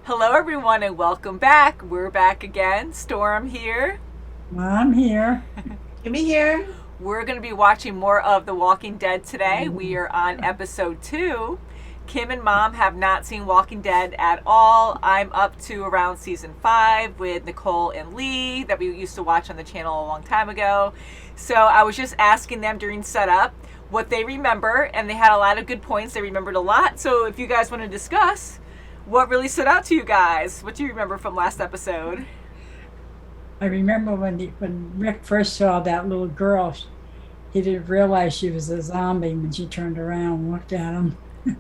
Hello, everyone, and welcome back. We're back again. Storm here. I'm here. Kimmy here. We're going to be watching more of The Walking Dead today. We are on episode 2. Kim and Mom have not seen Walking Dead at all. I'm up to around season 5 with Nicole and Lee that we used to watch on the channel a long time ago. So I was just asking them during setup what they remember, and they had a lot of good points. They remembered a lot. So if you guys want to discuss what really stood out to you guys, what do you remember from last episode? I remember when Rick first saw that little girl, he didn't realize she was a zombie when she turned around and looked at him.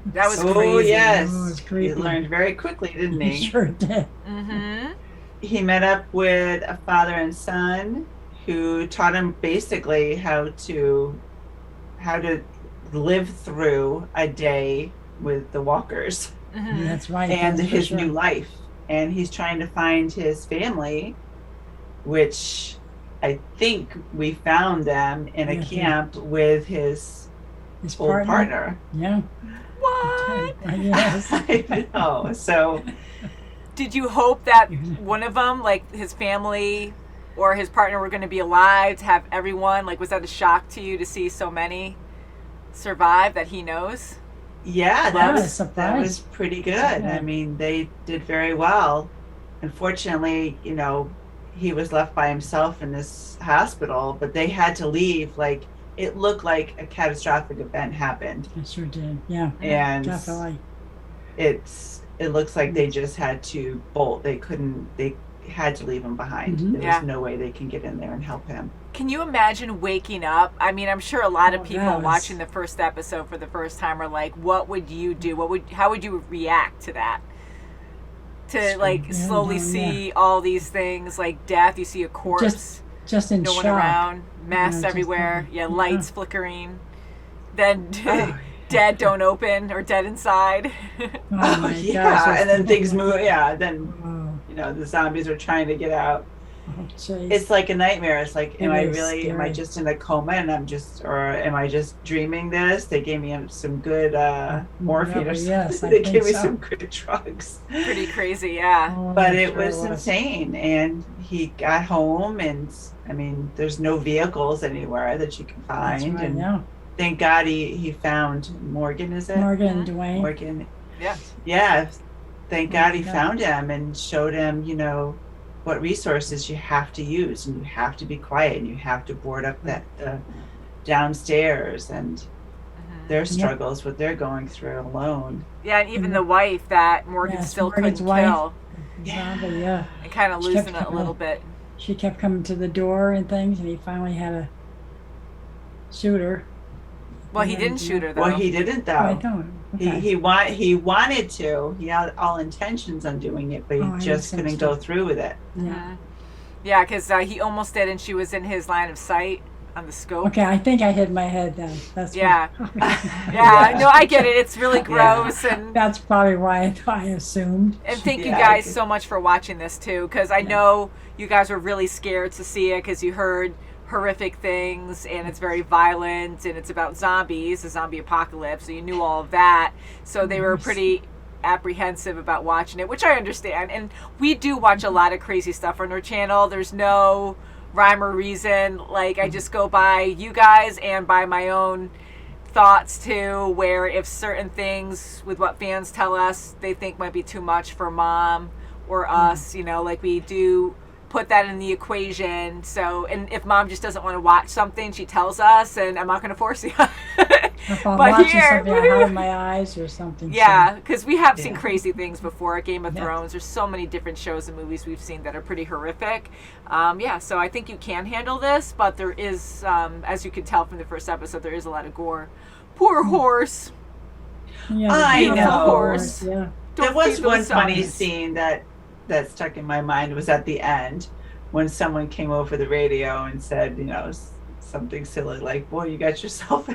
That was Oh, crazy. yes. Oh, it was He creepy. learned very quickly, didn't He he? sure did. Mm-hmm. He met up with a father and son who taught him basically how to live through a day with the walkers Mm-hmm. That's right. and that's for his sure. new life. And he's trying to find his family, which I think we found them in a Yeah. camp with his His old partner. Yeah. What? Yes. I know. So Did you hope that one of them, like his family or his partner, were going to be alive, to have everyone? Like, was that a shock to you to see so many survive that he knows? yeah, Yeah, that was surprise. pretty good. Yeah. I mean, they did very well. Unfortunately, he was left by himself in this hospital, but they had to leave. Like it looked like a catastrophic event happened, I sure did. Yeah. and Definitely. it looks like they just had to bolt. They had to leave him behind. Mhm. There Yeah. was no way they can get in there and help him. Can you imagine waking up? I mean, I'm sure a lot of Oh, people yes. watching the first episode for the first time are like, "What would you do? How would you react to that?" To like Yeah, slowly no, see all these things, like death. You see a corpse, Just in no one shock. around, mess just, everywhere. Yeah, yeah. lights flickering. Then Oh, dead don't open or dead inside. Oh my yeah, gosh. and then things move. Yeah, then Oh, the zombies are trying to get out. oh jeez. It's like a nightmare. It's like, am It I is really, am I scary. just in a coma and or am I just dreaming this? They gave me some good morphine or something. Yes, I They think gave me so. some good drugs. Pretty crazy, yeah. Oh, But it it sure was insane. And he got home, and I mean, there's no vehicles anywhere that you can That's find. right. And Yeah. thank God he found Morgan, is it? Morgan and Dwayne. Morgan. Yeah. Yeah. Thank God he Yeah. found him and showed him, what resources you have to use, and you have to be quiet, and you have to board up that downstairs, and Mhm. their struggles, what they're going through alone. Yeah, and even the wife that Morgan Yes, still Morgan's couldn't wife. kill, Zombie, yeah. and kind of She losing kept it a little bit. She kept coming to the door and things, and he finally had to shoot her. Well, he didn't shoot her though. Well, he didn't Oh, I though. don't. He Okay. he wanted to. He had all intentions on doing it, but he Oh, I just understand. couldn't go through with it. Yeah. Mhm. Yeah, because he almost did, and she was in his line of sight on the scope. Okay, I think I hit my head then. That's Yeah. what- Yeah, no, I get it. It's really gross, and That's probably why I assumed. thank you Yeah, guys I- so much for watching this too, because I know you guys were really scared to see it because you heard horrific things, and it's very violent, and it's about zombies, the zombie apocalypse, so you knew all of that, so they were pretty apprehensive about watching it, which I understand. And we do watch a lot of crazy stuff on our channel. There's no rhyme or reason. Like, I just go by you guys and by my own thoughts too, where if certain things with what fans tell us they think might be too much for Mom or us, like we do put that in the equation. So, and if Mom just doesn't want to watch something, she tells us, and I'm not going to force you. If I'm But watching here- something, I hide my eyes or something. Yeah, because we have seen Yeah. crazy things before. Game of Yeah. Thrones. There's so many different shows and movies we've seen that are pretty horrific. So I think you can handle this, but there is, as you can tell from the first episode, there is a lot of gore. Poor horse. So, yeah, I the know. horse, Yeah. Don't There was feed one those funny zombies. scene that stuck in my mind, was at the end when someone came over the radio and said, something silly like, "Boy, you got yourself,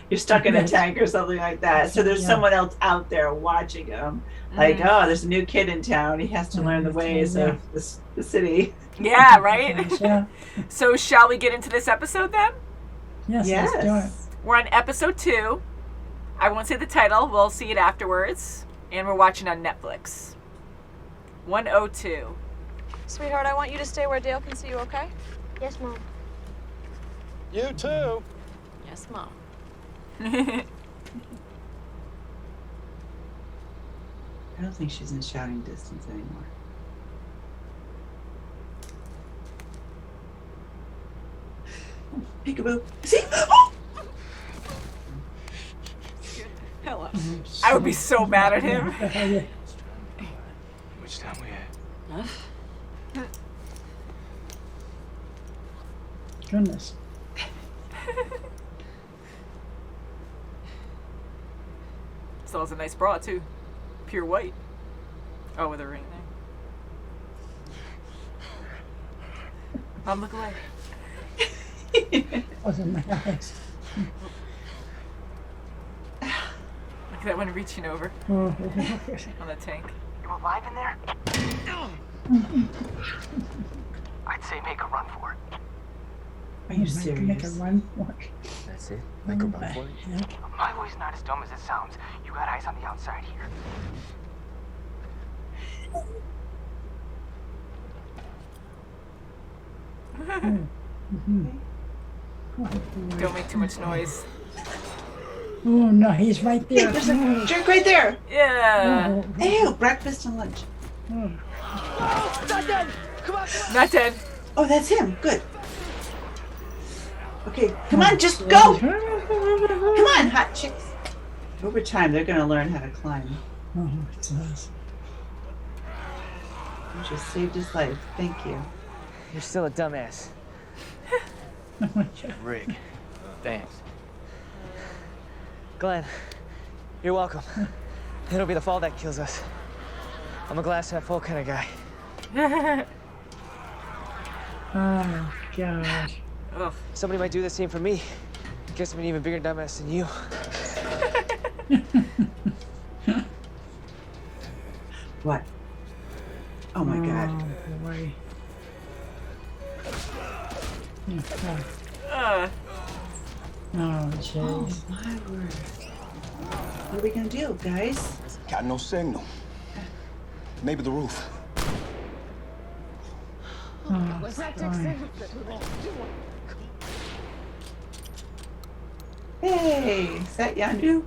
you're stuck in a Yes. tank," or something like that. So there's Yeah. someone else out there watching him, like, Mhm. "Oh, there's a new kid in town. He has to learn the ways of the city." Yeah, right? Gosh, yeah. So shall we get into this episode then? Yes, Yes. let's do it. We're on episode 2. I won't say the title. We'll see it afterwards. And we're watching on Netflix. 102. Sweetheart, I want you to stay where Dale can see you, okay? Yes, Mom. You too. Yes, Mom. I don't think she's in shouting distance anymore. Peekaboo. See? Oh! Hello. I would be so mad at him. Which time we at? Goodness. Still has a nice bra too. Pure white. Oh, with a ring there. Mom, look away. Wasn't my eyes. Look at that one reaching over Oh, on the tank. You alive in there? I'd say make a run for it. Are you make a serious? run for it. That's it. Make a run for it. Yeah. My way's not as dumb as it sounds. You got eyes on the outside here. Don't make too much noise. Oh no, he's right Hey, there. there's a drink right there. Yeah. Ew, breakfast and lunch. Not dead. Oh, that's him. Good. Okay, come on, just go. Come on, hot chicks. Over time, they're going to learn how to climb. Oh, it does. You just saved his life. Thank you. You're still a dumbass. Oh my God. Rick. Thanks. Glenn, you're welcome. It'll be the fall that kills us. I'm a glass half full kind of guy. Oh God. Ugh. Somebody might do the same for me. Guess I'm an even bigger dumbass than you. What? Oh my God. Oh boy. Yeah. Oh jeez. My word. What are we going to do, guys? Got no signal. Maybe the roof. Oh, Hey, is that Yandu?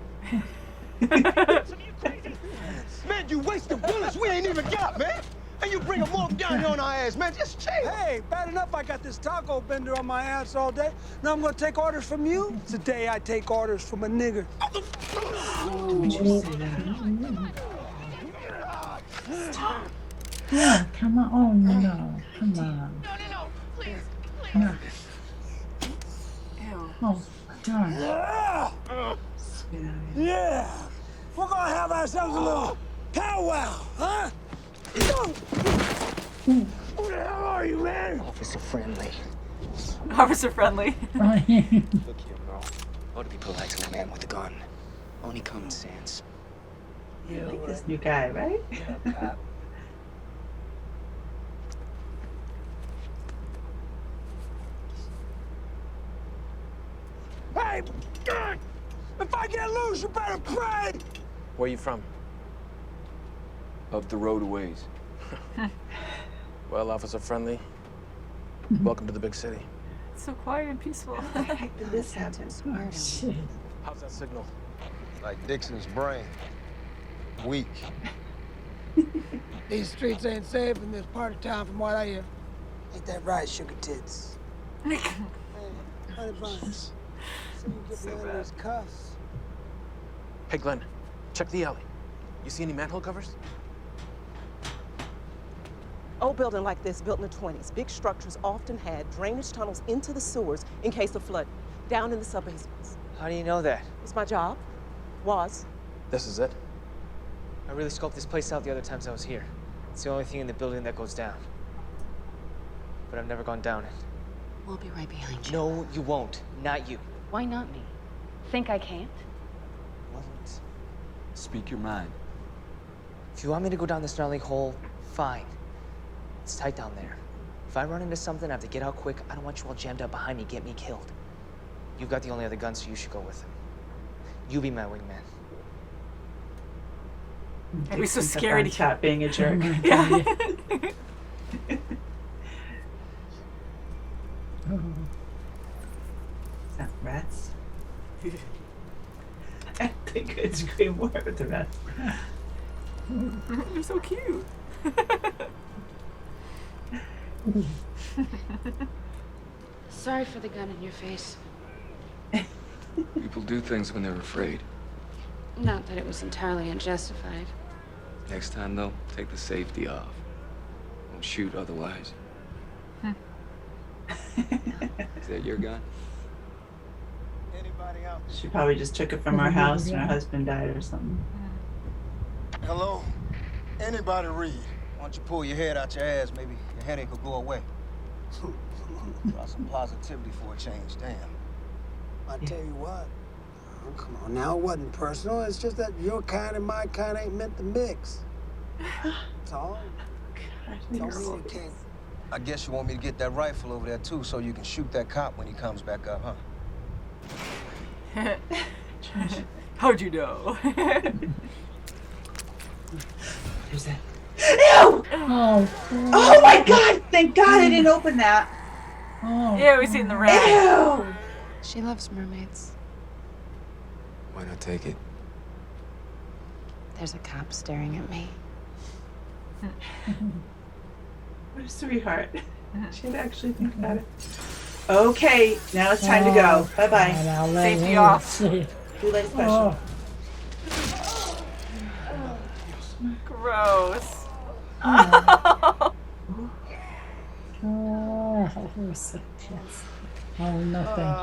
Man, you wasting bullets we ain't even got, man. And you bring a morgue down here on our ass, man. Just chill. Hey, bad enough I got this taco bender on my ass all day. Now I'm gonna take orders from you? Today I take orders from a nigger. Don't you say that. yeah, come on. Oh no, come on. No, please. No. Ew. Oh darn. Yeah! Get out of here. Yeah! We're gonna have ourselves a little powwow, huh? Who the hell are you, man? Officer friendly. Officer friendly. Look here, bro. Ought to be polite to a man with a gun. Only common sense. You like this new guy, right? Hey! If I get loose, you better pray! Where you from? Up the road a ways. Well, Officer Friendly, welcome to the big city. It's so quiet and peaceful. How the heck did this happen? Oh, shit. How's that signal? Like Dixon's brain. Weak. These streets ain't safe in this part of town from what I hear. Ain't that right, sugar tits? Hey, $100. So you get behind those cuffs. Hey, Glenn, check the alley. You see any manhole covers? Old building like this, built in the 20s, big structures often had drainage tunnels into the sewers in case of flooding, down in the subbasements. How do you know that? It's my job. Was. This is it? I really scoped this place out the other times I was here. It's the only thing in the building that goes down. But I've never gone down it. We'll be right behind you. No, you won't. Not you. Why not me? Think I can't? Won't. Speak your mind. If you want me to go down this gnarly hole, fine. It's tight down there. If I run into something, I have to get out quick. I don't want you all jammed up behind me, get me killed. You've got the only other gun, so you should go with him. You be my wingman. I'd be so Dixon's up scared. on top being a jerk. Yeah. Oh. Is that rats? I think I'd scream more with the rats. You're so cute. Sorry for the gun in your face. People do things when they're afraid. Not that it was entirely unjustified. Next time, though, take the safety off. Don't shoot otherwise. Is that your gun? Anybody out there? She probably just took it from our house when her husband died or something. Hello? Anybody read? Why don't you pull your head out your ass? Maybe your headache will go away. Got some positivity for a change, damn. I tell you what. Oh, come on now, it wasn't personal. It's just that your kind and my kind ain't meant to mix. That's all. Don't mean you can't. I guess you want me to get that rifle over there, too, so you can shoot that cop when he comes back up, huh? How'd you know? Who's that? Ew! Oh, Oh my god! Thank god I didn't open that! oh. Yeah, we seen the rat. Ew! She loves mermaids. Why not take it? There's a cop staring at me. What a sweetheart. She'd actually think about it. Okay, now it's time to go. Bye-bye. I'll let Safety you off. see. Too late special. Gross. Oh, yes. Oh, no, thank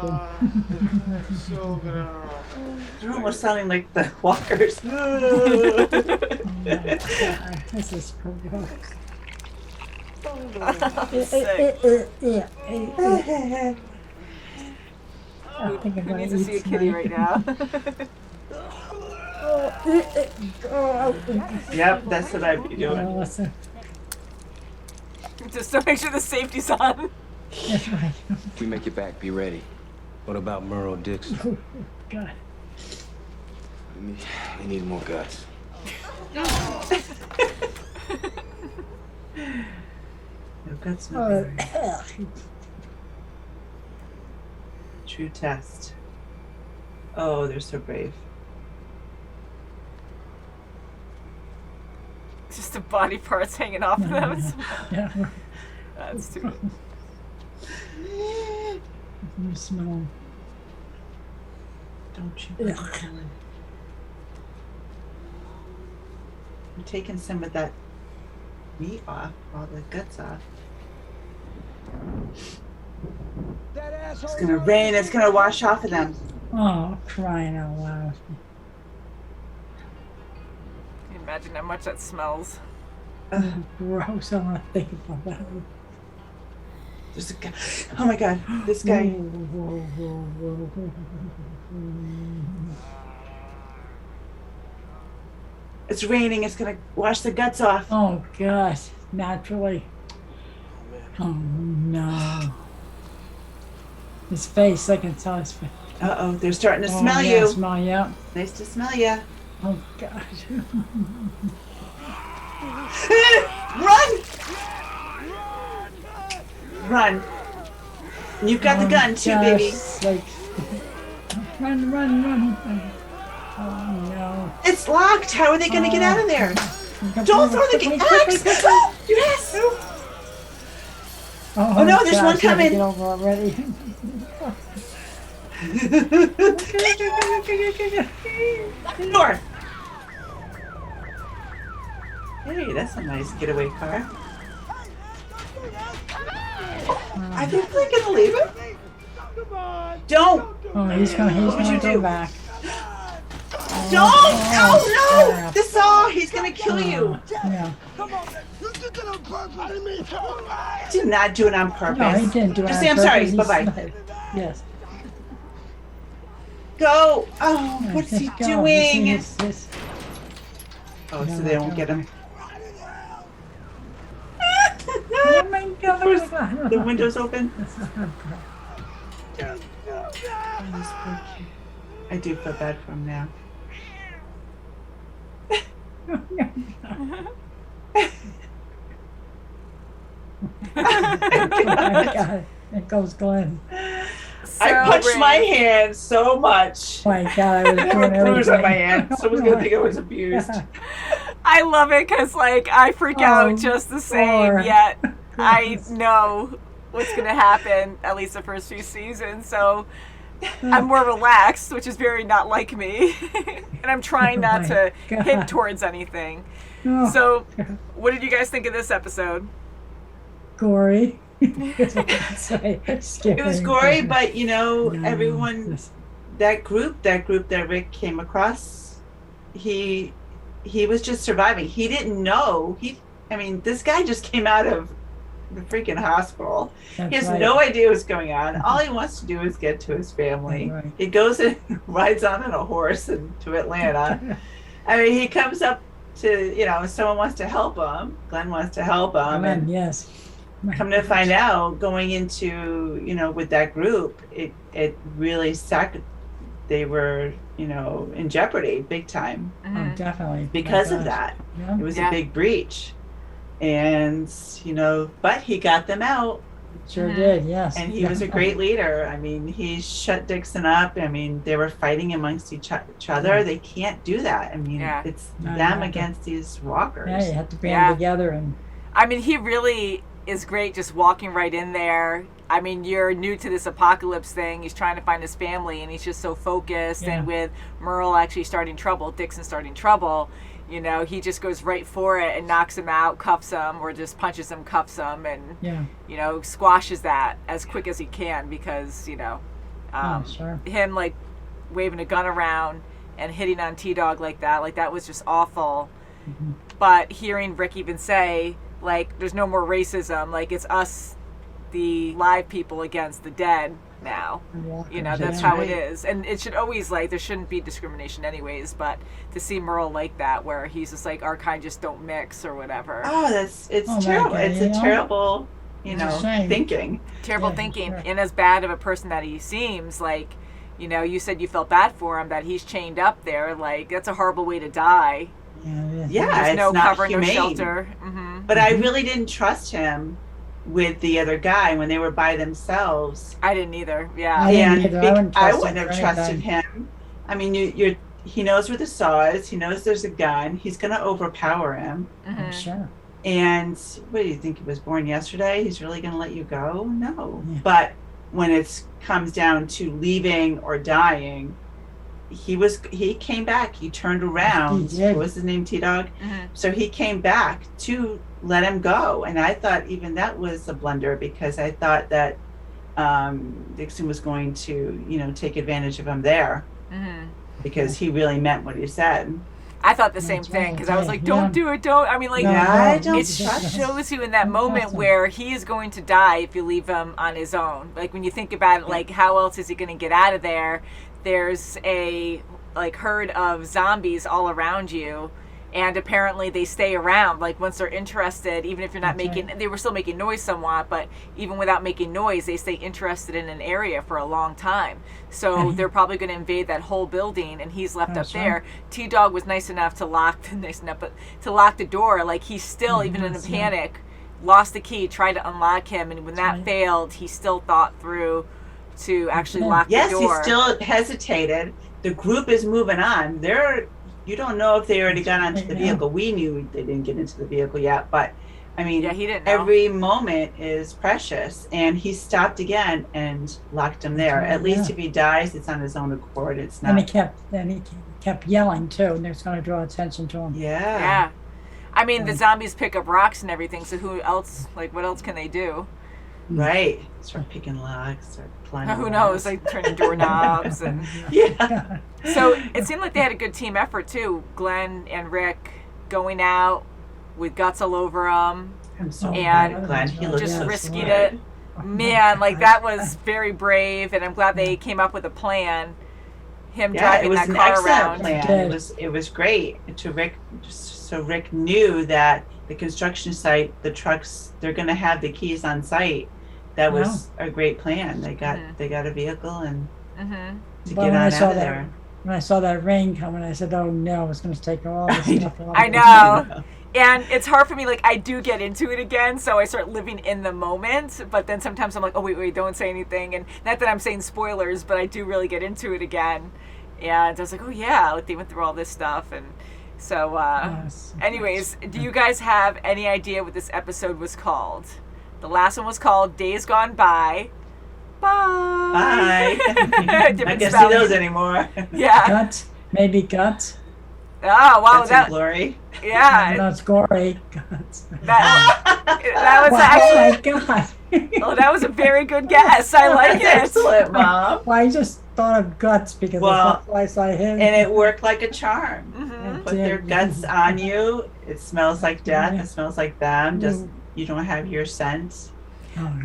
you. They're almost sounding like the walkers. Oh, my God. This is gross. I think I'm Who gonna needs to eat see a kitty right now? Yep, that's what I'd be doing. Oh, listen. Just to make sure the safety's on. That's right. If we make it back, be ready. What about Merle Dixon? Oh, God. We need more guts. No guts, no glory. True test. Oh, they're so brave. Just the body parts hanging off of them. Yeah. That's too. You smell. Don't you? I'm taking some of that meat off, all the guts off. It's gonna rain, it's gonna wash off of them. Oh, crying out loud. Can you imagine how much that smells? Gross. I want to think about that. There's a guy. Oh my god, this guy. It's raining, it's gonna wash the guts off. Oh, gosh. Naturally. Oh, no. His face, I can tell his face. Uh-oh, they're starting to Oh, smell yeah, you. Smell you. Nice to smell you. Oh, God. Run! Run. You've got the gun too, baby. Like, run, run, run. Oh, no. It's locked. How are they going to get out of there? Don't throw the axe! Yes! Oh, no, there's one gosh, you have to coming. Get over already. Door. Hey, that's a nice getaway car. I think they're gonna leave it. Don't. Oh, he's gonna go back. Don't! Oh no! The saw! He's gonna kill you. Yeah. Did not do it on purpose. No, he didn't do it. Just on say I'm purpose. sorry. He Bye bye. slid. Yes. Go! Oh, what's he Just go. doing? His- Oh, so they won't get him. Oh my God! The window's open. I do feel bad for him now. Oh my God. There goes Glenn. I punched my hand so much. Oh my God, I was I have doing a bruise on my everything. hand. Someone's gonna think I was abused. I love it because, like, I freak out just the same, poor yet I goodness. know what's going to happen, at least the first few seasons, so I'm more relaxed, which is very not like me. And I'm trying not Oh to my hit God. towards anything. Oh, So, what did you guys think of this episode? gory. Scary. It was gory, but you know, No, everyone, this- that group that Rick came across, he was just surviving. He didn't know. I mean, this guy just came out of the freaking hospital. That's He has right. no idea what's going on. All he wants to do is get to his family. That's right. He goes and rides on a horse and to Atlanta. I mean, he comes up to, you know, someone wants to help him. Glenn wants to help him. Glenn, And yes. come to find out, going into, you know, with that group, it really they were, you know, in jeopardy big time Oh, definitely. because My of gosh. that. Yeah. It was Yeah. a big breach. And, you know, but he got them out, Sure did, yes. and he was a great leader. I mean, he shut Dixon up. I mean, they were fighting amongst each other. Yeah. They can't do that. I mean, Yeah. it's No, you them have to- against these walkers. Yeah, you have to band Yeah. together and I mean, he really is great just walking right in there. I mean, you're new to this apocalypse thing. He's trying to find his family, and he's just so focused. Yeah. And with Merle actually starting trouble, Dixon starting trouble, you know, he just goes right for it and knocks him out, cuffs him, or just punches him, cuffs him, and, yeah. you know, squashes that as quick as he can because, you know, Sure. him, like, waving a gun around and hitting on T-Dog like that was just awful. Mhm. But hearing Rick even say, like, there's no more racism, like, it's us, the live people, against the dead now. You know, that's Yeah. how it is. And it should always, like, there shouldn't be discrimination anyways, but to see Merle like that, where he's just like, our kind just don't mix or whatever. Oh, it's Oh my terrible. God, It's you a know? terrible, you It's a know, shame. thinking. Terrible Yeah, thinking. sure. And as bad of a person that he seems, like, you know, you said you felt bad for him, that he's chained up there. Like, that's a horrible way to die. Yeah, it is. Yeah, There's it's no not cover, humane. no shelter. Hmm. But I really didn't trust him with the other guy when they were by themselves. I didn't either. Yeah. I didn't And either. I wouldn't trust him wouldn't have for trusted anything. him. I mean, he knows where the saw is. He knows there's a gun. He's going to overpower him. I'm sure. And what do you think? He was born yesterday? He's really going to let you go? No. Yeah. But when it comes down to leaving or dying, he came back. He turned around. He did. What was his name? T-Dog. Mhm. So he came back to let him go, and I thought even that was a blunder because I thought that Dixon was going to, you know, take advantage of him there Hmm. because he really meant what he said. I thought the same That's thing right, because I was yeah, like, "Don't yeah. do it, don't." I mean, like, No, I no, don't it trust shows you in that Don't moment trust him. where he is going to die if you leave him on his own. Like, when you think about it, like, how else is he going to get out of there? There's a, like, herd of zombies all around you, and apparently they stay around. Like, once they're interested, even if you're not That's making, they were still making noise somewhat, but even without making noise, they stay interested in an area for a long time. So they're probably going to invade that whole building, and he's left That's up there. T-Dog was nice enough to lock the door. Like, he's still, even in a Yes, yeah. panic, lost the key, tried to unlock him, and when that right. failed, he still thought through to actually Yeah. lock Yes, the he door. still hesitated. The group is moving on. You don't know if they already got onto the Yeah. vehicle. We knew they didn't get into the vehicle yet, but I mean, Yeah, he didn't know. every moment is precious, and he stopped again and locked him there. right, At least yeah. if he dies, it's on his own accord. It's And he not. kept yelling too, and it's going to draw attention to him. Yeah. Yeah. I mean, the Yeah. zombies pick up rocks and everything, so who else, like, what else can they do? Right. Start picking locks, start climbing. Who walls. knows, like, turning doorknobs. And Yeah. so it seemed like they had a good team effort, too. Glenn and Rick going out with guts all over them, I'm so And glad he looked just so risking scared. it. Man, like, that was very brave, and I'm glad they came up with a plan. Him Yeah, it driving was that an car excellent around. plan. Good. It was great. To Rick, so Rick knew that the construction site, the trucks, they're going to have the keys on site. That was a great plan. They got Mhm. they got a vehicle and Mm-hmm. to But get when I on saw out of that- there. when I saw that rain coming, I said, "Oh no, it's going to take all this stuff off." I know. And it's hard for me, like, I do get into it again, so I start living in the moment, but then sometimes I'm like, oh, wait, don't say anything, and not that I'm saying spoilers, but I do really get into it again, and I was like, oh yeah, like, they went through all this stuff, and so, Yes. anyways, do you guys have any idea what this episode was called? The last one was called Days Gone By. Bye. Bye. I Different can't see spelling. those anymore. Yeah. Guts, maybe guts. Oh, wow, That's that, in glory. yeah. No, it's gory. Guts. That was Wow, actually, oh my God. oh, that was a very good guess. I like That's it. excellent, Mom. Well, I just thought of guts because Well, that's the place I hid. And it worked like a charm. Mhm. Put their guts on you. It smells like death. It smells like them. Just you don't have your scent.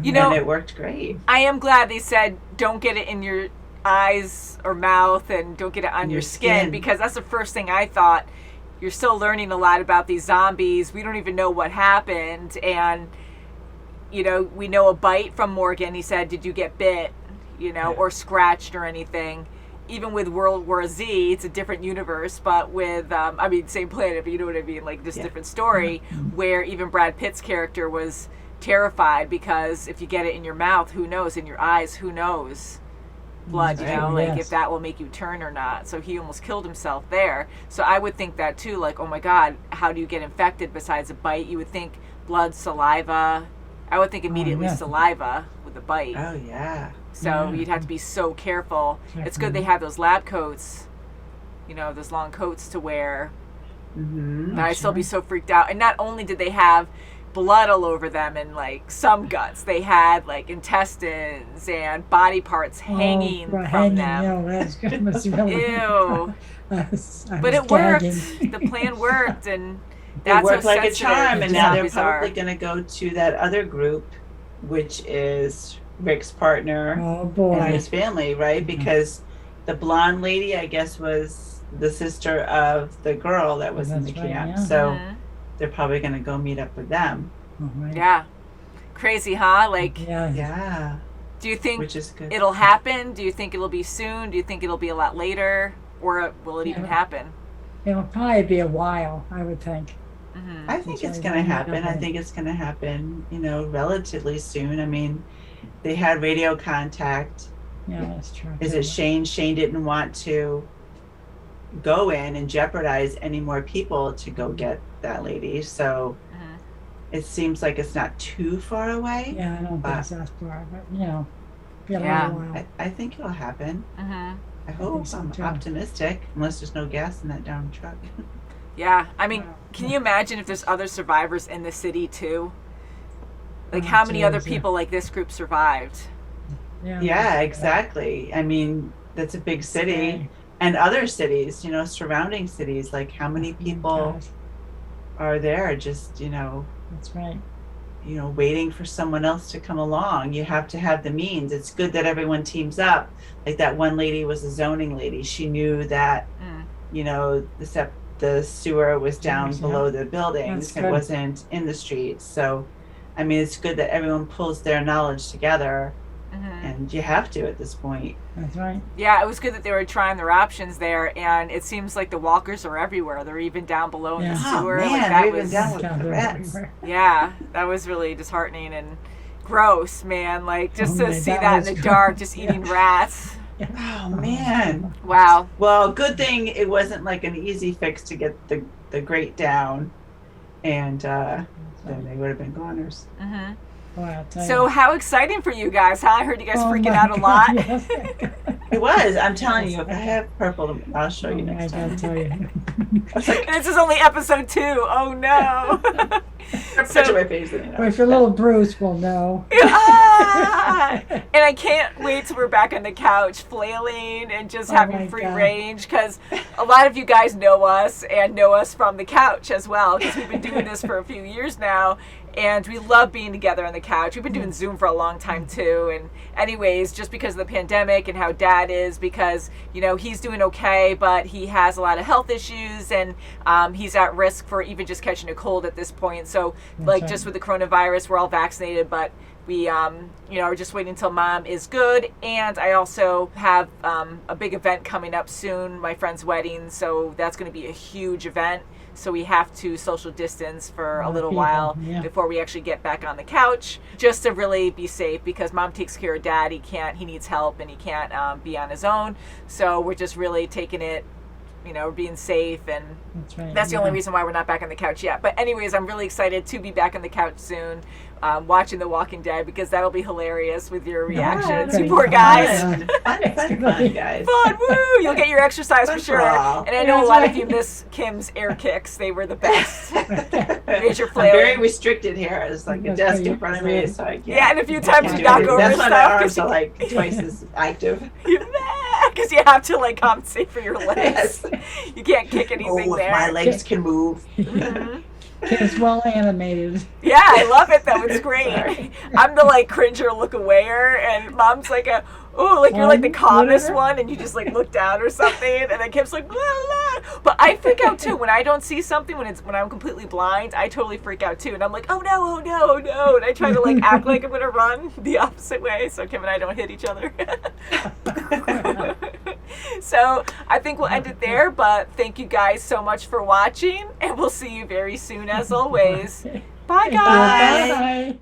You know, and it worked great. I am glad they said don't get it in your eyes or mouth and don't get it on your skin, because that's the first thing I thought. You're still learning a lot about these zombies. We don't even know what happened. And, you know, we know a bite from Morgan. He said, did you get bit, you know, or scratched or anything? Even with World War Z, it's a different universe, but with, I mean, same planet, but you know what I mean? Like, just different story, where even Brad Pitt's character was terrified because if you get it in your mouth, who knows? In your eyes, who knows? Blood, you know, like if that will make you turn or not. So he almost killed himself there. So I would think that too, like, oh my God, how do you get infected besides a bite? You would think blood, saliva. I would think immediately saliva with a bite. Oh, yeah. So you'd have to be so careful. It's good they have those lab coats, you know, those long coats to wear. Mm-hmm. But I'd still be so freaked out. And not only did they have blood all over them and like some guts, they had like intestines and body parts hanging from them. Yeah, that's good. Must really Ew. But it worked. The plan worked, and that's it worked how like a sensitive charm. And now they're zombies are. probably going to go to that other group, which is Rick's partner and his family, right? Because the blonde lady, I guess, was the sister of the girl that was in the camp. So they're probably going to go meet up with them. Yeah. Crazy, huh? Like, yeah. Do you think Which is good. it'll happen? Do you think it'll be soon? Do you think it'll be a lot later? Or will it even happen? It'll probably be a while, I would think. I think it's going to happen. I think it's going to happen, you know, relatively soon. I mean, they had radio contact. Yeah, that's true. Is it Shane? Shane didn't want to go in and jeopardize any more people to go get that lady. So it seems like it's not too far away. Yeah, I don't think it's that far, but you know, be a little while. I think it'll happen. I hope. so, I'm too. optimistic, unless there's no gas in that darn truck. Yeah. I mean, can you imagine if there's other survivors in the city too? Like, how many other people like this group survived? Yeah, exactly. I mean, that's a big city. And other cities, you know, surrounding cities, like how many people are there just, you know, that's right. You know, waiting for someone else to come along. You have to have the means. It's good that everyone teams up. Like that one lady was a zoning lady. She knew that, you know, the sewer was down below the buildings. It wasn't in the streets. So, I mean, it's good that everyone pulls their knowledge together. And you have to at this point. That's right. Yeah, it was good that they were trying their options there, and it seems like the walkers are everywhere. They're even down below in the sewer. Oh, man, like, that they're was, even down with the rats. Yeah, that was really disheartening and gross, man. Like, just to see that that was in the gross. dark, just eating rats. Oh, man. Wow. Well, good thing it wasn't like an easy fix to get the grate down, and then they would have been goners. Boy, So how exciting for you guys, huh? I heard you guys freaking out a lot. It was. I'm telling you, if I have purple, I'll show you next time. I tell you. This is only episode 2. Oh no. Picture my face. Well, if you're a little bruised, we'll know. And I can't wait till we're back on the couch flailing and just having free range, because a lot of you guys know us and know us from the couch as well, because we've been doing this for a few years now. And we love being together on the couch. We've been doing Zoom for a long time too. And anyways, just because of the pandemic and how Dad is, because, you know, he's doing okay, but he has a lot of health issues, and he's at risk for even just catching a cold at this point. So like right. just with the coronavirus, we're all vaccinated, but we, are just waiting until Mom is good. And I also have a big event coming up soon, my friend's wedding. So that's going to be a huge event. So we have to social distance for a little while before we actually get back on the couch, just to really be safe, because Mom takes care of Dad. He needs help, and he can't be on his own. So we're just really taking it, being safe, and that's the only reason why we're not back on the couch yet. But anyways, I'm really excited to be back on the couch soon, watching The Walking Dead, because that'll be hilarious with your reactions, you poor guys. Fun, guys. Fun, woo! You'll get your exercise for sure. And I know a lot of you miss Kim's air kicks. They were the best. Here's your I'm flailing. very restricted here. It's like a desk in front of me, so I can't. Yeah, and a few times you knock over That's stuff. why my arms are like twice as active. Because you have to compensate for your legs. You can't kick anything there. My legs can move. It's well animated. Yeah, I love it though. It's great. I'm the cringer look awayer, and Mom's like you're like the calmest one, and you just look down or something, and then Kim's like, blah, blah. But I freak out too when I don't see something, when I'm completely blind. I totally freak out too, and I'm like, oh no, and I try to act like I'm gonna run the opposite way so Kim and I don't hit each other. So I think we'll end it there, but thank you guys so much for watching, and we'll see you very soon as always. Bye guys. Bye.